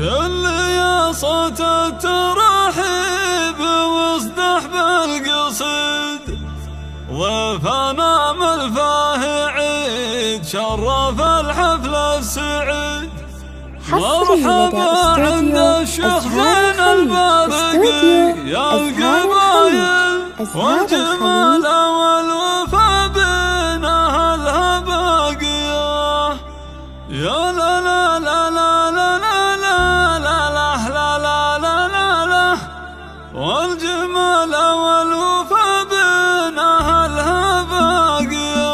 شل يا صوت الترحيب واصدح بالقصيد، ضيفنا ملفاه عيد شرف الحفل السعيد. مرحبا عند الشيخ زين البارقي يا القبايل والجمال والوفا بين اهلها باقيه. يا لا لا لا لا لا لا لا لا لا لا لا لا لا والجمال والوفا بين اهلها باقيه.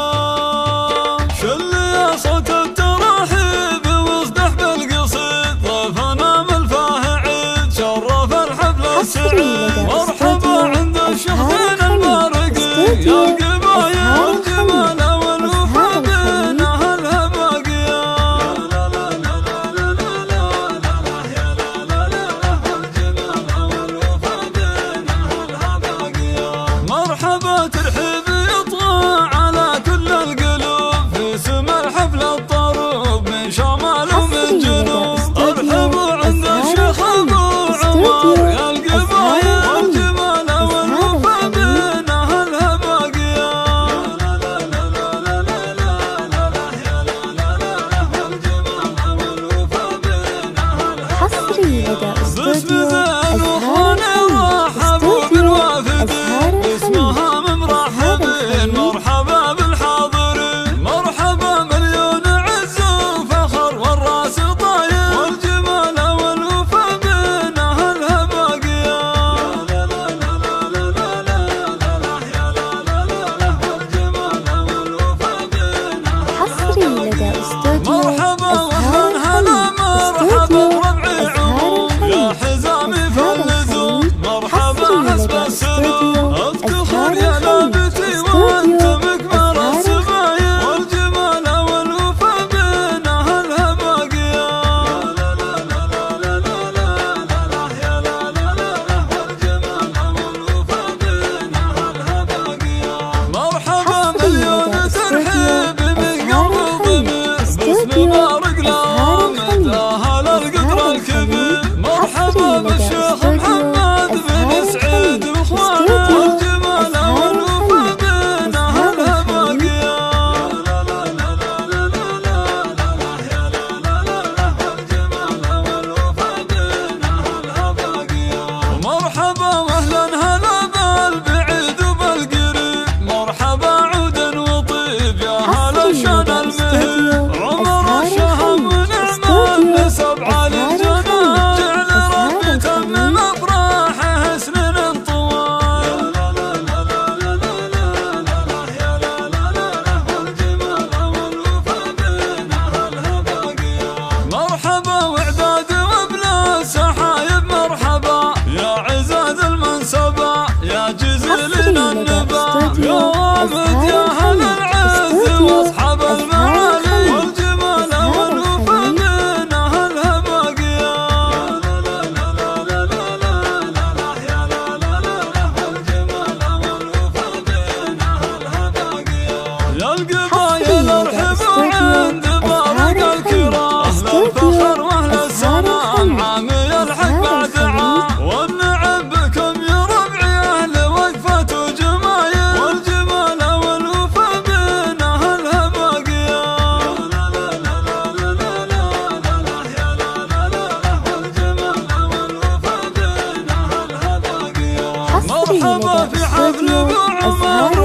شل يا صوت الترحيب واصدح بالقصيد، ضيفنا ملفاه عيد شرف الحفل السعيد. مرحبا عند الشيخ زين البارقي يا القبايل والجمال والوفا بين اهلها باقيه. مرحبا ترحيب يطغى على كل القلوب في سما الحفل الطروب من شمال ومن جنوب. ارحبوا عند الشيخ ابو عمر يا القبايل والجمال والوفا بين اهلها باقيه. حصري لدى باسم استوديو ذا أزهار الوخون رحبوا استوديو بالوافدين، أزهار باسمها مرحبين مرحبا بالحاضرين. مرحبا مليون عز وفخر والراس طاير والجمال والوفا بين اهلها باقيه. حصري لدى استوديو مرحبا أزهار واهلا هلا مرحبا استوديو بربعي عموم يا حزامي فاللزوم. مرحبا حسب السلوم افتخر يا لابتي وانت مكبر السمايا والجمال والوفا بين اهلها باقيه. مرحبا مليون ترحيب من قلب ضمير، باسم بارق لهم اهل القدر الكبير. مرحبا بالشيخ محمد بن سعيد واخوانه والجمال والوفا بين اهلها باقيه. مرحبا واهلا هلا بالبعيد وبالقريب. مرحبا عودا وطيب يا هلا الشان المهيب. عمر الشهم ونعم النسب على الجنان، جعل ربي تمم افراحه سنين طوال. مرحبا واعداد وابناء سحايب. مرحبا يا عزاز المنسبه يا جزيل النبا يا وامد يا هل العز واصحاب المعالي والجمال والوفا بين اهلها باقيه. يا القبايل ارحبوا عند بارق الكرام، اهل الفخر واهل السلام عامي الحق بعد عام. والنعم بكم يا ربعي اهل وقفه وجمايل والجمال والوفا بين اهلها باقيه. حصري مرحبا لدى في حفل استوديو ابو عمر أزهار